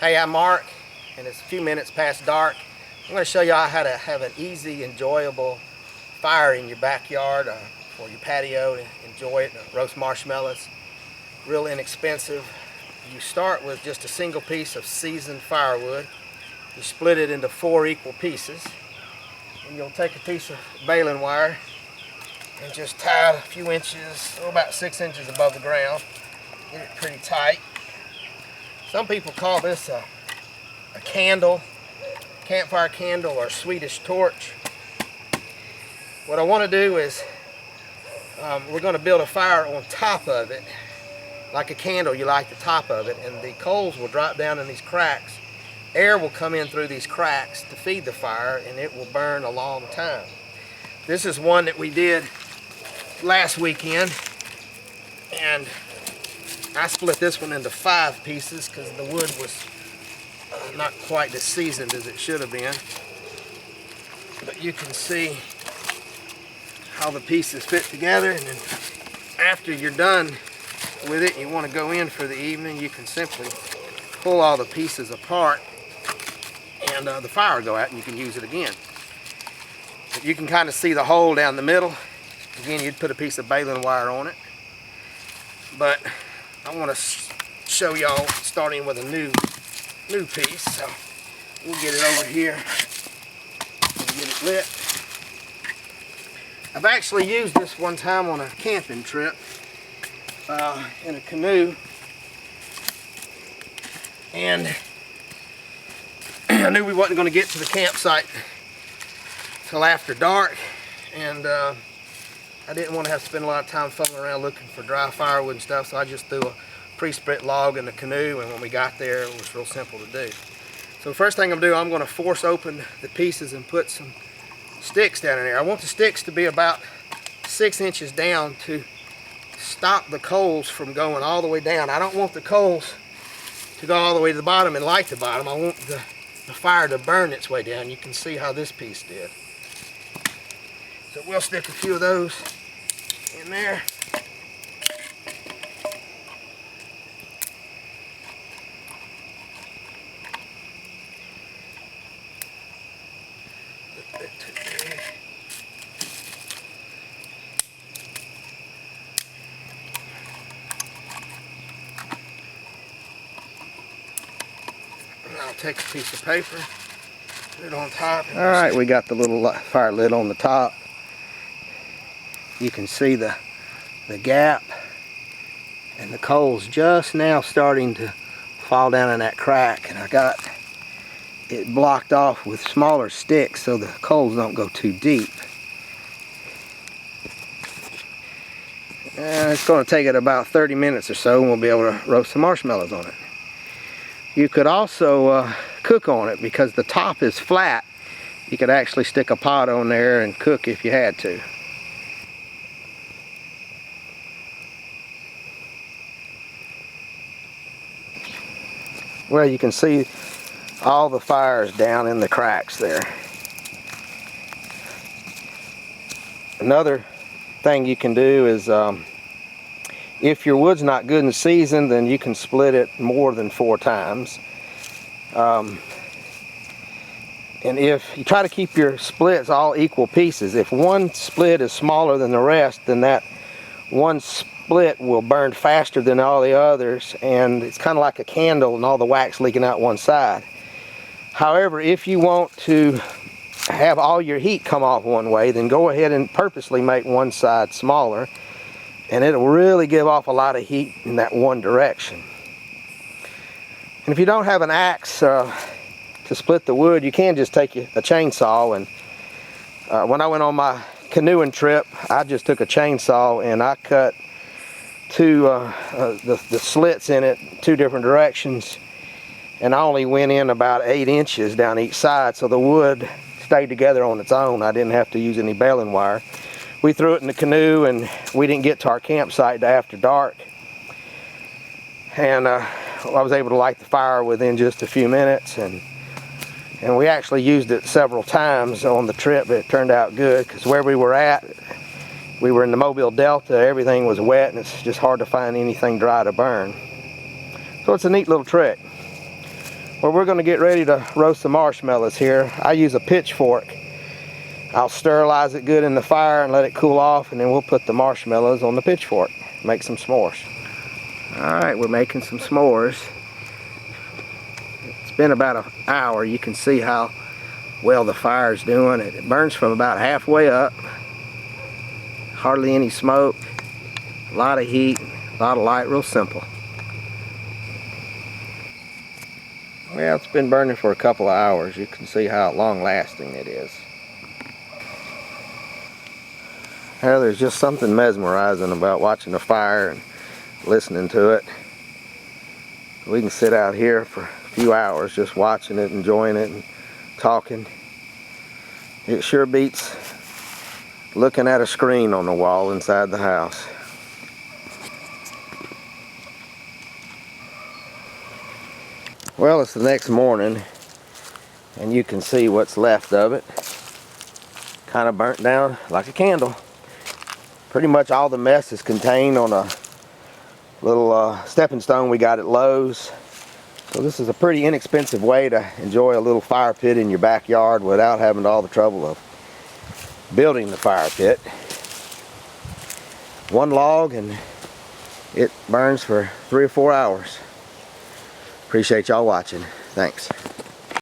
Hey, I'm Mark, and it's a few minutes past dark. I'm going to show you how to have an easy, enjoyable fire in your backyard or your patio to enjoy it, roast marshmallows. Real inexpensive. You start with just a single piece of seasoned firewood. You split it into 4 equal pieces, and you'll take a piece of baling wire and just tie it a few inches, about 6 inches above the ground. Get it pretty tight. Some people call this a candle, campfire candle, or Swedish torch. What I want to do is we're going to build a fire on top of it, like a candle. You light the top of it, and the coals will drop down in these cracks. Air will come in through these cracks to feed the fire, and it will burn a long time. This is one that we did last weekend, and I split this one into 5 pieces because the wood was not quite as seasoned as it should have been. But you can see how the pieces fit together, and then after you're done with it, you want to go in for the evening, you can simply pull all the pieces apart, and the fire will go out and you can use it again. But you can kind of see the hole down the middle. Again, you'd put a piece of baling wire on it. But I want to show y'all starting with a new piece. So we'll get it over here and get it lit. I've actually used this one time on a camping trip in a canoe, and I knew we wasn't going to get to the campsite till after dark, and I didn't want to have to spend a lot of time fumbling around looking for dry firewood and stuff, so I just threw a pre-split log in the canoe, and when we got there it was real simple to do. So the first thing I'm going to do, I'm going to force open the pieces and put some sticks down in there. I want the sticks to be about 6 inches down to stop the coals from going all the way down. I don't want the coals to go all the way to the bottom and light the bottom. I want the fire to burn its way down. You can see how this piece did. So we'll stick a few of those in there. I'll take a piece of paper, put it on top. All right, we got the little fire lid on the top. You can see the gap, and the coals just now starting to fall down in that crack, and I got it blocked off with smaller sticks so the coals don't go too deep. And it's going to take it about 30 minutes or so, and we'll be able to roast some marshmallows on it. You could also cook on it because the top is flat. You could actually stick a pot on there and cook if you had to. Well, you can see all the fires down in the cracks there. Another thing you can do is if your wood's not good and seasoned, then you can split it more than 4 times. And if you try to keep your splits all equal pieces, if one split is smaller than the rest, then that one split will burn faster than all the others, and it's kind of like a candle and all the wax leaking out one side. However, if you want to have all your heat come off one way, then go ahead and purposely make one side smaller, and it'll really give off a lot of heat in that one direction. And if you don't have an axe to split the wood, you can just take a chainsaw. And when I went on my canoeing trip, I just took a chainsaw and I cut the slits in it 2 different directions, and I only went in about 8 inches down each side, so the wood stayed together on its own. I didn't have to use any baling wire. We threw it in the canoe, and we didn't get to our campsite till after dark, and I was able to light the fire within just a few minutes, and we actually used it several times on the trip. But it turned out good because where we were at, we were in the Mobile Delta, everything was wet, and it's just hard to find anything dry to burn. So it's a neat little trick. Well, we're going to get ready to roast the marshmallows here. I use a pitchfork. I'll sterilize it good in the fire and let it cool off, and then we'll put the marshmallows on the pitchfork. Make some s'mores. Alright, we're making some s'mores. It's been about an hour. You can see how well the fire's doing. It burns from about halfway up. Hardly any smoke. A lot of heat, a lot of light, real simple. Well, it's been burning for a couple of hours. You can see how long lasting it is. Well, there's just something mesmerizing about watching the fire and listening to it. We can sit out here for a few hours just watching it, enjoying it, and talking. It sure beats looking at a screen on the wall inside the house. Well, it's the next morning, and you can see what's left of it. Kind of burnt down like a candle. Pretty much all the mess is contained on a little stepping stone we got at Lowe's. So this is a pretty inexpensive way to enjoy a little fire pit in your backyard without having all the trouble of building the fire pit. One log and it burns for 3 or 4 hours. Appreciate y'all watching. Thanks.